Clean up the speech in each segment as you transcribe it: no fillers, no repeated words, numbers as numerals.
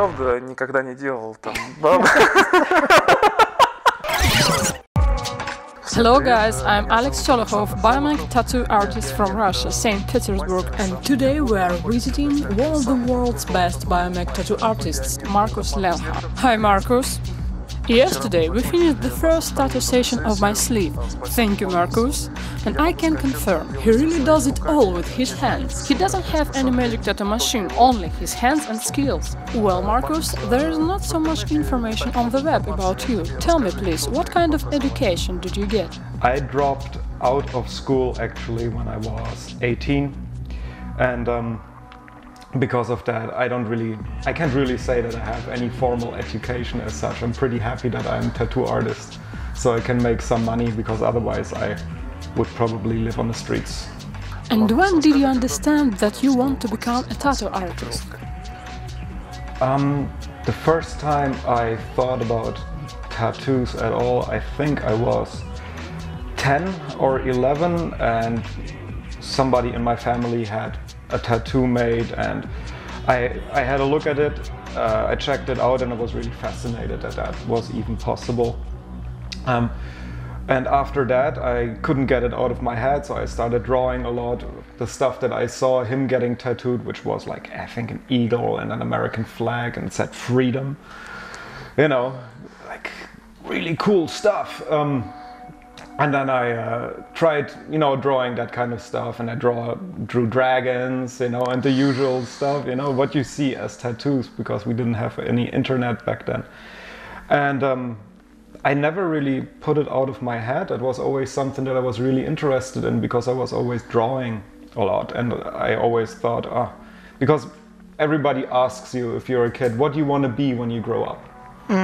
правда никогда не делал там. Hello guys, I'm Alex Cholokhov, BIOMECH tattoo artist from Russia, St. Petersburg, and today we are visiting one of the world's best BIOMECH tattoo artists, Markus Lenhard. Hi Markus! Yesterday we finished the first tattoo session of my sleeve. Thank you, Markus. And I can confirm, he really does it all with his hands. He doesn't have any magic tattoo machine, only his hands and skills. Well, Markus, there is not so much information on the web about you. Tell me please, what kind of education did you get? I dropped out of school actually when I was 18, and because of that, I can't really say that I have any formal education as such. I'm pretty happy that I'm a tattoo artist, so I can make some money, because otherwise I would probably live on the streets. And when did you understand that you want to become a tattoo artist? The first time I thought about tattoos at all, I think I was 10 or 11, and somebody in my family had a tattoo made, and I had a look at it, I checked it out, and I was really fascinated that that was even possible. And after that I couldn't get it out of my head, so I started drawing a lot of the stuff that I saw him getting tattooed, which was like, I think, an eagle and an American flag, and it said freedom. You know, like really cool stuff. And then I tried, you know, drawing that kind of stuff, and I drew dragons, you know, and the usual stuff, you know, what you see as tattoos, because we didn't have any internet back then. And I never really put it out of my head. It was always something that I was really interested in, because I was always drawing a lot, and I always thought, because everybody asks you if you're a kid, what do you want to be when you grow up?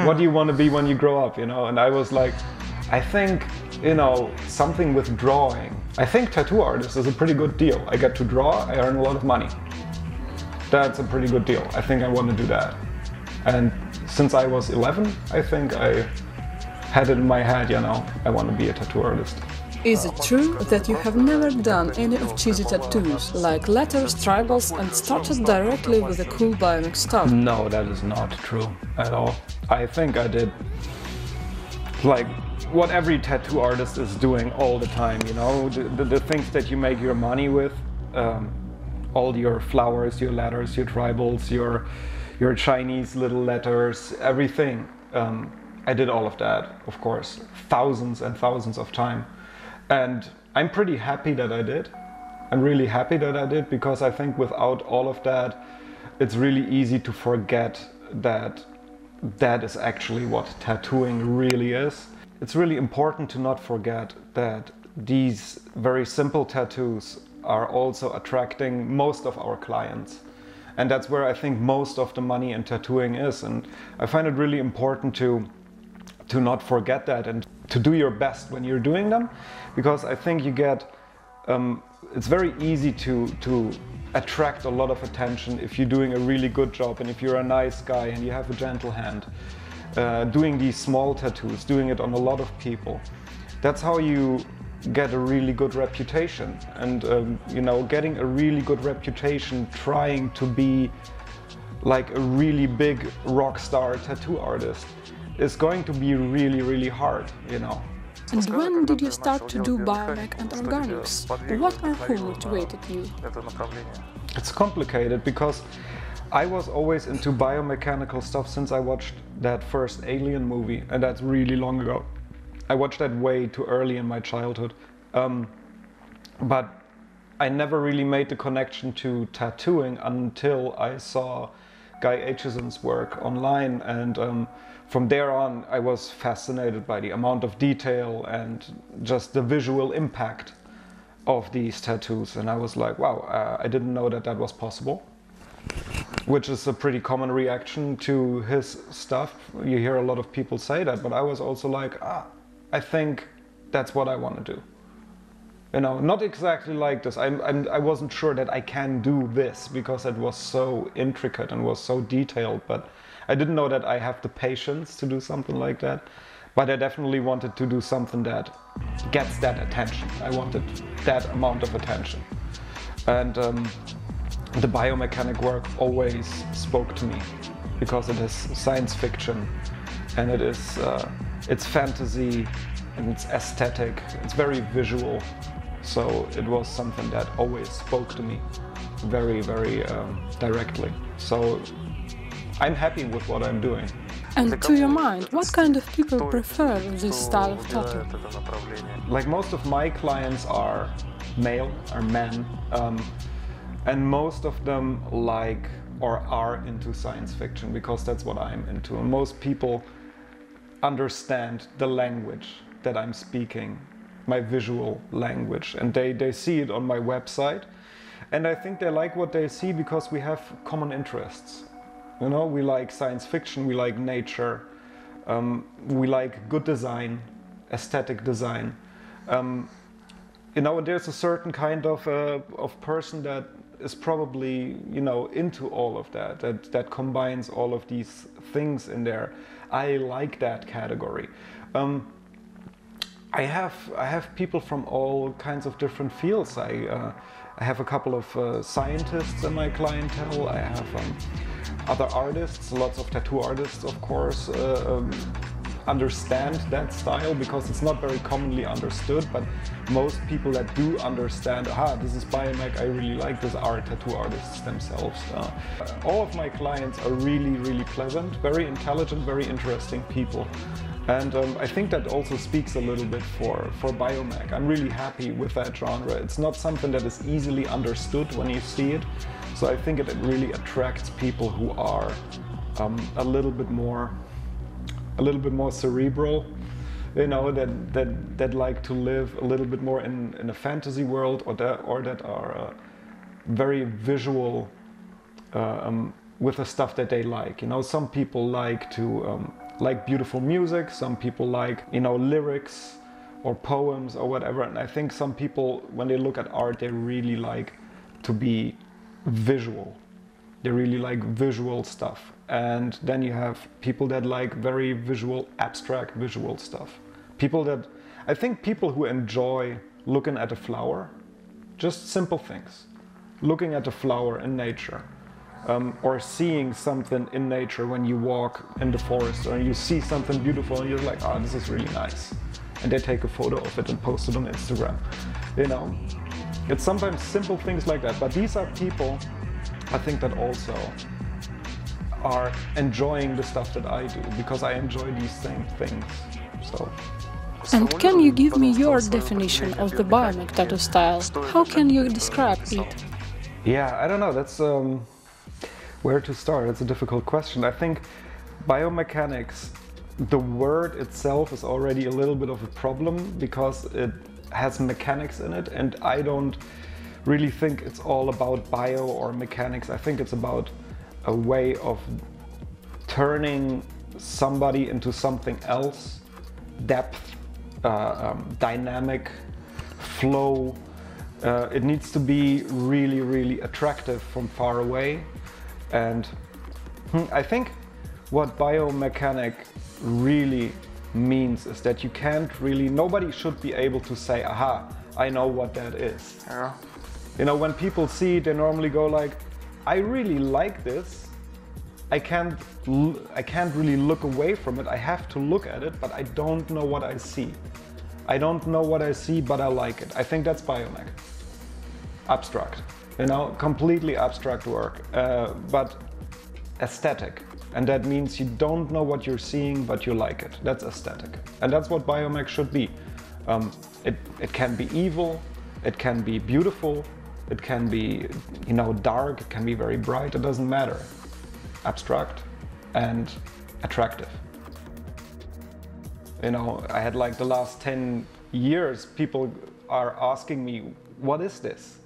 What do you want to be when you grow up, you know? And I was like, I think, you know, something with drawing. I think tattoo artist is a pretty good deal. I get to draw, I earn a lot of money. That's a pretty good deal. I think I want to do that. And since I was 11, I think I had it in my head, you know, I want to be a tattoo artist. Is it true that you have never done any of cheesy tattoos, like letters, tribals, and started directly with the cool BIOMECH stuff? No, that is not true at all. I think I did like what every tattoo artist is doing all the time, you know, the things that you make your money with, all your flowers, your letters, your tribals, your Chinese little letters, everything. I did all of that, of course, thousands and thousands of times. And I'm pretty happy that I did. I'm really happy that I did, because I think without all of that, it's really easy to forget that that is actually what tattooing really is. It's really important to not forget that these very simple tattoos are also attracting most of our clients. And that's where I think most of the money in tattooing is. And I find it really important to not forget that, and to do your best when you're doing them, because I think you get, it's very easy to attract a lot of attention if you're doing a really good job, and if you're a nice guy and you have a gentle hand. Doing these small tattoos, doing it on a lot of people. That's how you get a really good reputation. And you know, getting a really good reputation, trying to be like a really big rock star tattoo artist, is going to be really, really hard, you know. And when did you start to do BIOMECH and organics? What or who motivated you? It's complicated, because I was always into biomechanical stuff since I watched that first Alien movie, and that's really long ago. I watched that way too early in my childhood. But I never really made the connection to tattooing until I saw Guy Aitchison's work online, and from there on I was fascinated by the amount of detail and just the visual impact of these tattoos, and I was like, wow, I didn't know that that was possible. Which is a pretty common reaction to his stuff. You hear a lot of people say that, but I was also like, I think that's what I want to do. You know, not exactly like this. I wasn't sure that I can do this, because it was so intricate and was so detailed, but I didn't know that I have the patience to do something like that. But I definitely wanted to do something that gets that attention. I wanted that amount of attention. And the biomechanic work always spoke to me. because it is science fiction, and it's fantasy, and it's aesthetic, it's very visual. So it was something that always spoke to me very, very directly. So I'm happy with what I'm doing. And to your mind, what kind of people prefer this style of tattoo? Like most of my clients are male, are men, and most of them like or are into science fiction because that's what I'm into. And most people understand the language that I'm speaking, my visual language, and they see it on my website. And I think they like what they see because we have common interests. You know, we like science fiction, we like nature, we like good design, aesthetic design. You know, and there's a certain kind of person that is probably, you know, into all of that combines all of these things in there. I like that category. I have people from all kinds of different fields. I have a couple of scientists in my clientele. I have other artists, lots of tattoo artists, of course, understand that style because it's not very commonly understood, but most people that do understand, aha, this is BIOMECH, I really like this, are tattoo artists themselves. All of my clients are really, really pleasant, very intelligent, very interesting people. And I think that also speaks a little bit for BIOMECH. I'm really happy with that genre. It's not something that is easily understood when you see it. So I think it really attracts people who are a little bit more cerebral, you know, that like to live a little bit more in a fantasy world, or that are very visual with the stuff that they like. You know, some people like to like beautiful music, some people like, you know, lyrics or poems or whatever. And I think some people, when they look at art, they really like to be visual. They really like visual stuff. And then you have people that like very visual, abstract visual stuff. I think people who enjoy looking at a flower, just simple things. Looking at a flower in nature, or seeing something in nature when you walk in the forest, or you see something beautiful and you're like, oh, this is really nice. And they take a photo of it and post it on Instagram. You know, it's sometimes simple things like that. But these are people, I think, that also are enjoying the stuff that I do, because I enjoy these same things. So. And can you give me your definition of the BIOMECH tattoo style? How can you describe it? Yeah, I don't know. That's where to start. It's a difficult question. I think biomechanics, the word itself is already a little bit of a problem because it has mechanics in it, and I don't really think it's all about bio or mechanics. I think it's about a way of turning somebody into something else, depth, dynamic, flow. It needs to be really, really attractive from far away. And I think what biomechanic really means is that you can't really, nobody should be able to say, aha, I know what that is. Yeah. You know, when people see it, they normally go like, I really like this. I can't really look away from it. I have to look at it, but I don't know what I see. I don't know what I see, but I like it. I think that's BIOMECH. Abstract, you know, completely abstract work, but aesthetic. And that means you don't know what you're seeing, but you like it. That's aesthetic. And that's what BIOMECH should be. It can be evil, it can be beautiful, it can be, you know, dark, it can be very bright, it doesn't matter. Abstract and attractive. You know, I had like the last 10 years, people are asking me, what is this?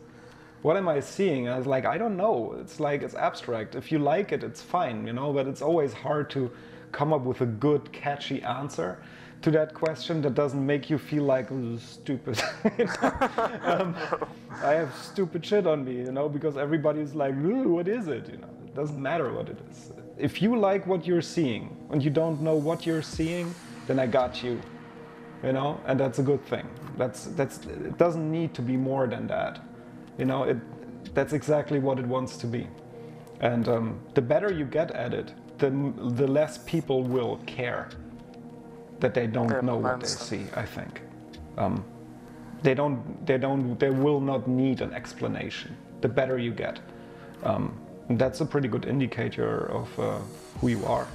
What am I seeing? And I was like, I don't know. It's like, it's abstract. If you like it, it's fine, you know, but it's always hard to come up with a good, catchy answer to that question that doesn't make you feel like, oh, stupid. I have stupid shit on me, you know, because everybody's like, ooh, what is it? You know, it doesn't matter what it is. If you like what you're seeing and you don't know what you're seeing, then I got you, you know, and that's a good thing. It doesn't need to be more than that. You know, that's exactly what it wants to be. And the better you get at it, the less people will care that they don't know what they see, I think. They will not need an explanation, the better you get. And that's a pretty good indicator of who you are.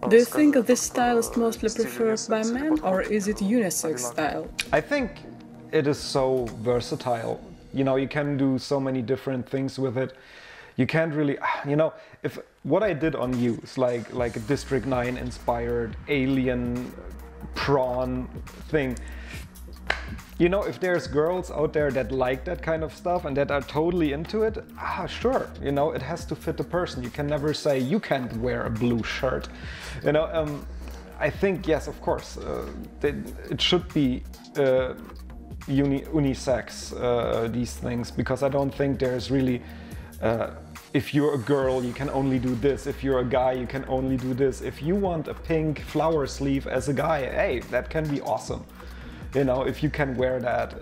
Do you think this style is mostly preferred by men, or is it unisex style? I think it is so versatile. You know, you can do so many different things with it. You can't really, you know, if what I did on you is like a District 9 inspired alien prawn thing. You know, if there's girls out there that like that kind of stuff and that are totally into it, sure, you know, it has to fit the person. You can never say you can't wear a blue shirt. You know, I think, yes, of course, it should be unisex, these things, because I don't think there's really, if you're a girl, you can only do this. If you're a guy, you can only do this. If you want a pink flower sleeve as a guy, hey, that can be awesome. You know, if you can wear that,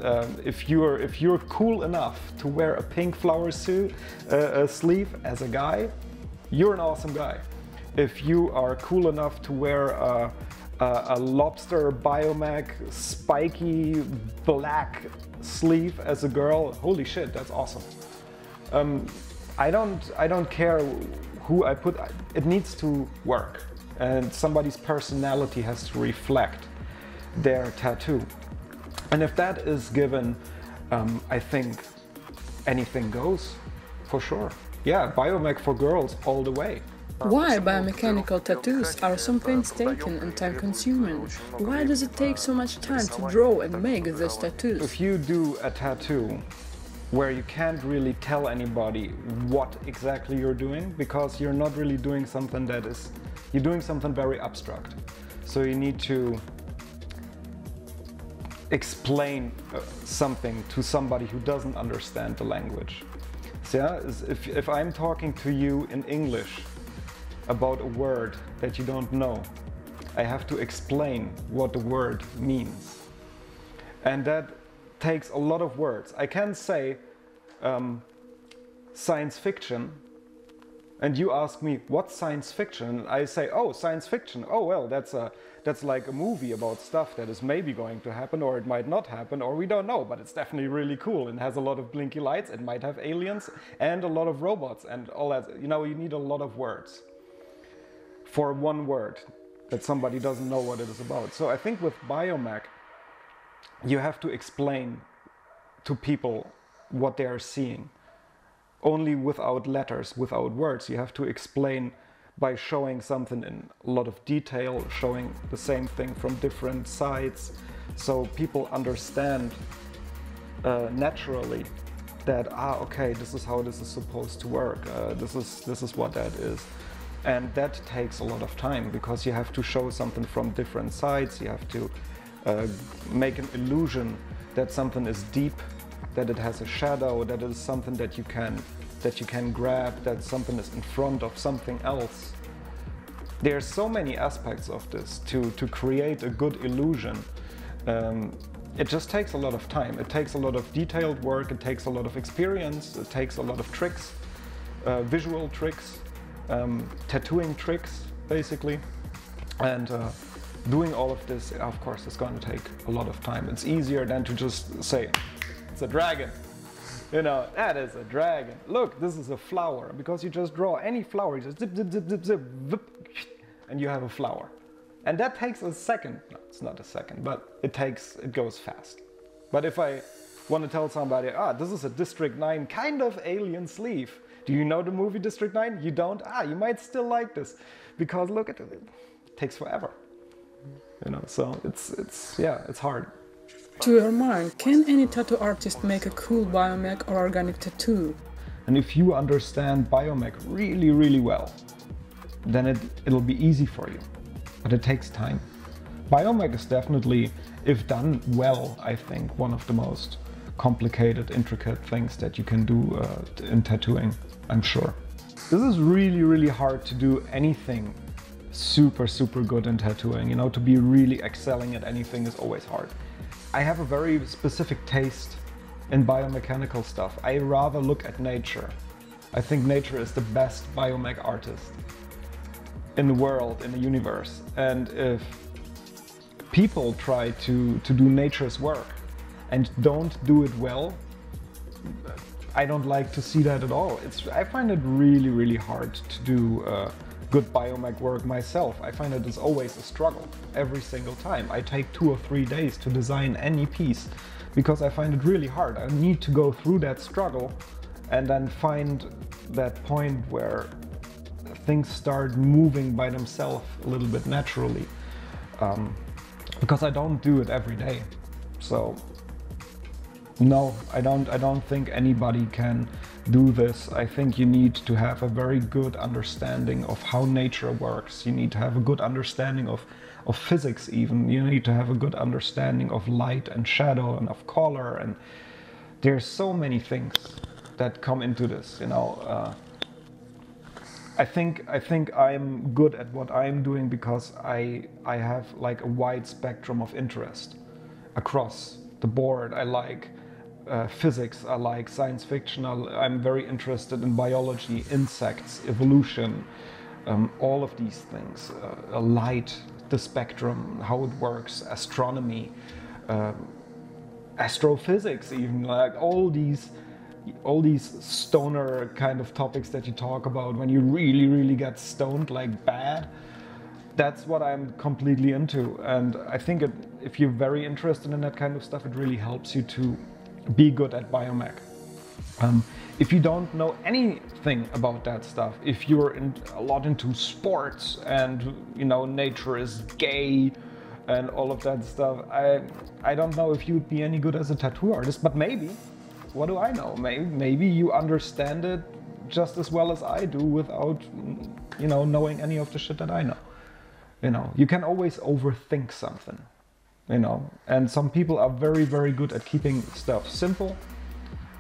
if you're cool enough to wear a pink flower sleeve as a guy, you're an awesome guy. If you are cool enough to wear a lobster BIOMECH spiky black sleeve as a girl, holy shit, that's awesome. I don't care who I put. It needs to work, and somebody's personality has to reflect their tattoo. And if that is given, I think anything goes, for sure. Yeah, BIOMECH for girls all the way. Why biomechanical tattoos are so painstaking and time-consuming? Why does it take so much time to draw and make these tattoos? If you do a tattoo where you can't really tell anybody what exactly you're doing, because you're not really doing something you're doing something very abstract. So you need to explain something to somebody who doesn't understand the language. So yeah, if I'm talking to you in English about a word that you don't know, I have to explain what the word means. And that takes a lot of words. I can say science fiction, and you ask me, what's science fiction? And I say, oh, science fiction. Oh, well, that's like a movie about stuff that is maybe going to happen, or it might not happen, or we don't know, but it's definitely really cool and has a lot of blinky lights. It might have aliens and a lot of robots and all that. You know, you need a lot of words for one word that somebody doesn't know what it is about. So I think with BIOMECH, you have to explain to people what they are seeing. Only without letters, without words. You have to explain by showing something in a lot of detail, showing the same thing from different sides, so people understand naturally that, okay, this is how this is supposed to work, this is what that is. And that takes a lot of time, because you have to show something from different sides, you have to make an illusion that something is deep, that it has a shadow, that it is something that you can grab, that something is in front of something else. There are so many aspects of this to create a good illusion. It just takes a lot of time. It takes a lot of detailed work, it takes a lot of experience, it takes a lot of tricks, visual tricks, tattooing tricks, basically. And doing all of this, of course, is going to take a lot of time. It's easier than to just say, it's a dragon. You know, that is a dragon. Look, this is a flower, because you just draw any flower, you just zip, zip, zip, zip, zip, zip, and you have a flower. And that takes a second. No, it's not a second, but it goes fast. But if I want to tell somebody, this is a District 9 kind of alien sleeve. Do you know the movie District 9? You don't? You might still like this, because look at it. It takes forever. You know, so it's hard. To your mind, can any tattoo artist make a cool BIOMECH or organic tattoo? And if you understand BIOMECH really, really well, then it'll be easy for you. But it takes time. BIOMECH is definitely, if done well, I think, one of the most complicated, intricate things that you can do in tattooing, I'm sure. This is really, really hard to do anything super, super good in tattooing. You know, to be really excelling at anything is always hard. I have a very specific taste in biomechanical stuff. I rather look at nature. I think nature is the best biomech artist in the world, in the universe. And if people try to do nature's work and don't do it well, I don't like to see that at all. I find it really, really hard to do good biomech work myself. I find it is always a struggle every single time. I take 2 or 3 days to design any piece because I find it really hard. I need to go through that struggle and then find that point where things start moving by themselves a little bit naturally, because I don't do it every day. So no, I don't think anybody can do this. I think you need to have a very good understanding of how nature works. You need to have a good understanding of physics even. You need to have a good understanding of light and shadow and of color, and there's so many things that come into this, you know. I think I'm good at what I'm doing because I have like a wide spectrum of interest across the board. I like physics, I like science fiction, I'm very interested in biology, insects, evolution, all of these things, light, the spectrum, how it works, astronomy, astrophysics even, like all these stoner kind of topics that you talk about when you really, really get stoned like bad. That's what I'm completely into, and I think if you're very interested in that kind of stuff, it really helps you to be good at biomech. If you don't know anything about that stuff, if you're a lot into sports and, you know, nature is gay and all of that stuff, I don't know if you'd be any good as a tattoo artist, but maybe. What do I know? Maybe you understand it just as well as I do without, you know, knowing any of the shit that I know. You know, you can always overthink something, you know, and some people are very, very good at keeping stuff simple,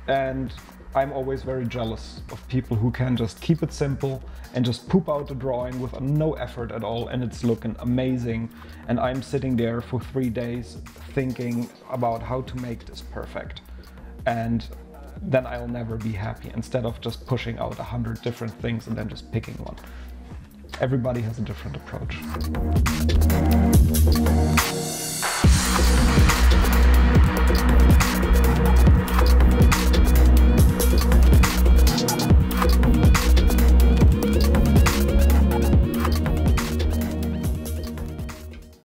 and I'm always very jealous of people who can just keep it simple and just poop out a drawing with no effort at all, and it's looking amazing, and I'm sitting there for 3 days thinking about how to make this perfect. And then I'll never be happy, instead of just pushing out 100 different things and then just picking one. Everybody has a different approach.